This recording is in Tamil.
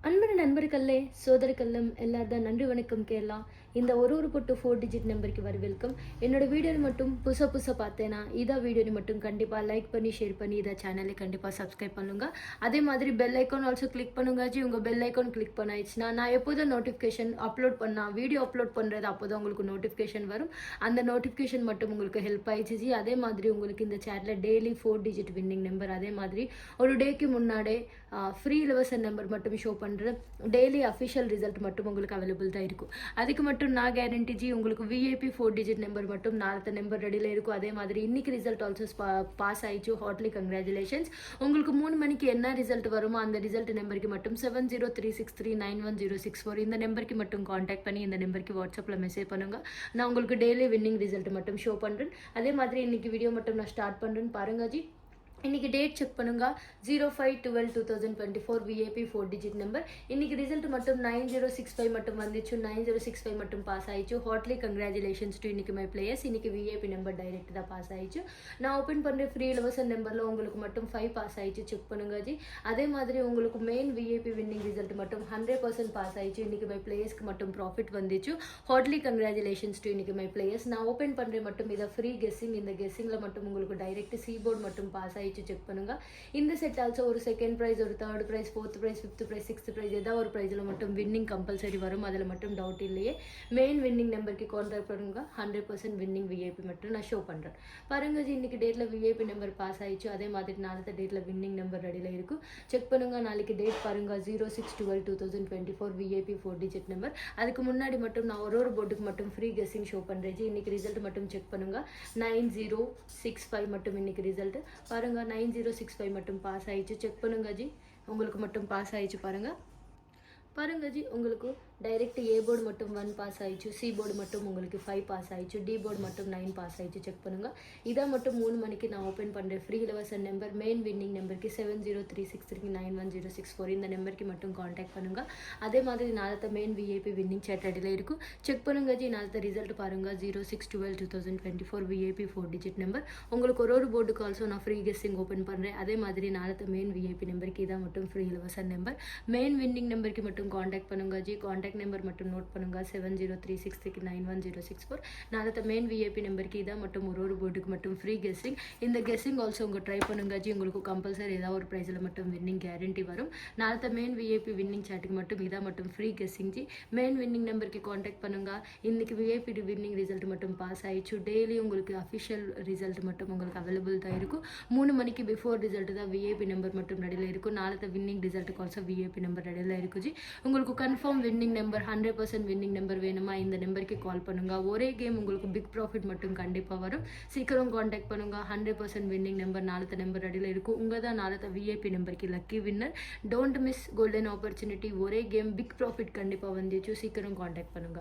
அன்பு நண்பர்களே சோதரிக்கல்லம் எல்லார்தான் நன்றி வணக்கம் கேரளா. இந்த ஒரு பொட்டு 4 டிஜிட் நம்பருக்கு வரவேல்கம். என்னோட வீடியோ மட்டும் புதுசாக பார்த்தேன்னா இதா வீடியோ மட்டும் கண்டிப்பாக லைக் பண்ணி ஷேர் பண்ணி இதை சேனலை கண்டிப்பாக சப்ஸ்கிரைப் பண்ணுங்க. அதே மாதிரி பெல் ஐக்கான் ஆல்சோ கிளிக் பண்ணுங்க. உங்கள் பெல் ஐக்கான் கிளிக் பண்ணாயிடுச்சுன்னா நான் எப்போதும் நோட்டிஃபிகேஷன் அப்லோட் பண்ணால் வீடியோ அப்லோட் பண்ணுறது அப்போதான் உங்களுக்கு நோட்டிஃபிகேஷன் வரும். அந்த நோட்டிஃபிகேஷன் மட்டும் உங்களுக்கு ஹெல்ப் ஆயிடுச்சு. அதே மாதிரி உங்களுக்கு இந்த சேனலில் டெய்லி 4 டிஜிட் வின்னிங் நம்பர், அதே மாதிரி ஒரு டேக்கு முன்னாடி ஃப்ரீ இலவச நம்பர் மட்டும் ஷோ பண்ணுற டெய்லி அஃபிஷியல் ரிசல்ட் மட்டும் உங்களுக்கு அவைலபிள் தான் இருக்கும். அதுக்கு மட்டும் நான் கேரண்டி ஜி உங்களுக்கு விஐபி 4 டிஜிட் நம்பர் மட்டும் நாலு நம்பர் ரெடியில் இருக்கும். அதே மாதிரி இன்னைக்கு ரிசல்ட் ஆல்சோ பாஸ் ஆயிடுச்சு. Heartly congratulations. உங்களுக்கு 3 மணிக்கு என்ன ரிசல்ட் வருமோ அந்த ரிசல்ட் நம்பருக்கு மட்டும் 7036391064 இந்த நம்பருக்கு மட்டும் காண்டாக்ட் பண்ணி இந்த நம்பருக்கு வாட்ஸ்அப்பில் மெசேஜ் பண்ணுங்க. நான் உங்களுக்கு டெய்லி வின்னிங் ரிசல்ட் மட்டும் ஷோ பண்ணுறேன். அதே மாதிரி இன்னைக்கு வீடியோ மட்டும் நான் ஸ்டார்ட் பண்ணுறேன்னு பாருங்க ஜி. இன்னைக்கு டேட் செக் பண்ணுங்க. 05/12/2024 விஐபி 4 டிஜிட் நம்பர். இன்னைக்கு ரிசல்ட் மட்டும் 9065 மட்டும் வந்துச்சு. 9065 மட்டும் பாஸ் ஆயிடுச்சு. ஹார்ட்லி கங்க்ராச்சுலேஷன்ஸ் டு இன்னைக்கு மை பிளேயர்ஸ். இன்னைக்கு விஐபி நம்பர் டைரக்ட் தான் பாஸ் ஆயிடுச்சு. நான் ஓப்பன் பண்ணுற ஃப்ரீ இலவச நம்பரில் உங்களுக்கு மட்டும் 5 பாஸ் ஆயிடுச்சு. செக் பண்ணுங்க ஜி. அதே மாதிரி உங்களுக்கு மெயின் விஐபி வின்னிங் ரிசல்ட் மட்டும் 100% பாஸ் ஆயிடுச்சு. இன்னைக்கு மை பிளேயர்ஸ்க்கு மட்டும் ப்ராஃபிட் வந்துச்சு. ஹார்ட்லி கங்க்ராச்சுலேஷன்ஸ் டு இன்னைக்கு மை பிளேயர்ஸ். நான் ஓப்பன் பண்ணுற மட்டும் இதை ஃப்ரீ கெஸ்ஸிங். இந்த கெஸ்ஸிங்கில் மட்டும் உங்களுக்கு டைரக்ட் சீபோர்ட் மட்டும் பாஸ் ஆயிடுச்சு. செக் பண்ணுங்க. இந்த செட் ஆல்சோ ஒரு செகண்ட் பிரைஸ், ஒரு third prize, fourth prize, fifth prize, sixth prize ஏதாவது ஒரு பிரைஸில் மட்டும் வின்னிங் கம்பல்சரி வரும். அதில் மட்டும் டவுட் இல்லையே. மெயின் வின்னிங் நம்பருக்கு கான்டாக்ட் பண்ணுங்க. 100% வின்னிங் விஐபி மட்டும் நான் ஷோ பண்ணுறேன். பாருங்க ஜி, இன்னைக்கு டேட்டில் விஐபி நம்பர் பாஸ் ஆயிடுச்சு. அதே மாதிரி நாளைக்கு டேட்டில் வின்னிங் நம்பர் ரெடியில் இருக்கும். செக் பண்ணுங்க. நாளைக்கு டேட் பாருங்க 06/12/2024 விஐபி 4 டிஜிட் நம்பர். அதுக்கு முன்னாடி மட்டும் நான் ஒரு போர்டுக்கு மட்டும் ஃப்ரீ கெஸ்ஸிங் ஷோ பண்ணுறேன் ஜி. இன்னைக்கு ரிசல்ட் மட்டும் செக் பண்ணுங்க. 9065 மட்டும் இன்னைக்கு ரிசல்ட் பாருங்க. 9065 மட்டும் பாஸ் ஆயிடுச்சு. செக் பண்ணுங்க ஜி. உங்களுக்கு மட்டும் பாஸ் ஆயிடுச்சு பாருங்க. பாருங்க ஜி, உங்களுக்கு டைரக்ட் ஏ போர்டு மட்டும் 1 பாஸ் ஆயிடுச்சு. சி போர்டு மட்டும் உங்களுக்கு 5 பாஸ் ஆயிடுச்சு. டி போர்டு மட்டும் 9 பாஸ் ஆயிடுச்சு. செக் பண்ணுங்க. இதை மட்டும் 3 மணிக்கு நான் ஓப்பன் பண்ணுறேன். ஃப்ரீ இலவச நம்பர் மெயின் வின்னிங் நம்பருக்கு 7036391064 இந்த நம்பருக்கு மட்டும் காண்டாக்ட் பண்ணுங்க. அதே மாதிரி நாளத்த மெயின் விஐபி வின்னிங் சேட் அடியில் இருக்கும். செக் பண்ணுங்க ஜி. நாளத்த ரிசல்ட் பாருங்க 06/12/2024 விஐபி 4 டிஜிட் நம்பர். உங்களுக்கு ஒரு போர்டுக்கு ஆல்சோ நான் ஃப்ரீ கெஸ்ஸிங் ஓப்பன் பண்ணுறேன். அதே மாதிரி நாளத்த மெயின் விஐபி நம்பருக்கு இதான் மட்டும் ஃப்ரீ இலவச நம்பர். மெயின் வின்னிங் நம்பருக்கு மட்டும் காண்டாக்ட் பண்ணுங்க ஜி. காண்டாக்ட் நம்பர் மட்டும் நோட் பண்ணுங்க 7036391064. நாளத்த மெயின் விஐபி நம்பருக்கு இதான் மட்டும் ஒரு போர்டுக்கு மட்டும் ஃப்ரீ கெஸ்ஸிங். இந்த கெஸ்ஸிங் ஆல்சோ உங்க ட்ரை பண்ணுங்க ஜி. உங்களுக்கு கம்பல்சரி ஏதாவது ஒரு ப்ரைஸில் மட்டும் வின்னிங் கேரண்டி வரும். நாளத்த மெயின் விஐபி வின்னிங் சாட்டுக்கு மட்டும் இதான் மட்டும் free guessing G. Main winning நம்பருக்கு காண்டாக்ட் பண்ணுங்க. இன்னைக்கு விஐபி வின்னிங் ரிசல்ட் மட்டும் பாஸ் ஆயிடுச்சு. டெய்லி உங்களுக்கு அஃபிஷியல் ரிசல்ட் மட்டும் உங்களுக்கு அவைலபிள் தான் இருக்கும். 3 மணிக்கு பிஃபோர் ரிசல்ட் தான் விஐபி நம்பர் மட்டும் ரெடியில் இருக்கும். நாளத்த வின்னிங் ரிசல்ட்டுக்கு ஆல்சோ விஐபி நம்பர் ரெடியில் இருக்கும் ஜி. உங்களுக்கு confirm winning number 100% winning number வேணுமா இந்த நம்பருக்கு கால் பண்ணுங்க. ஒரே கேம் உங்களுக்கு பிக் ப்ராஃபிட் மட்டும் கண்டிப்பாக வரும். சீக்கிரம் காண்டாக்ட் பண்ணுங்க. 100% வின்னிங் நம்பர் நாளத்த நம்பர் ரெடியில் இருக்கும். உங்கள் தான் நாளத்த விஐபி நம்பருக்கு lucky winner. Don't miss golden opportunity. ஒரே கேம் பிக் ப்ராஃபிட் கண்டிப்பாக வந்துச்சு. சீக்கிரம் காண்டாக்ட் பண்ணுங்க.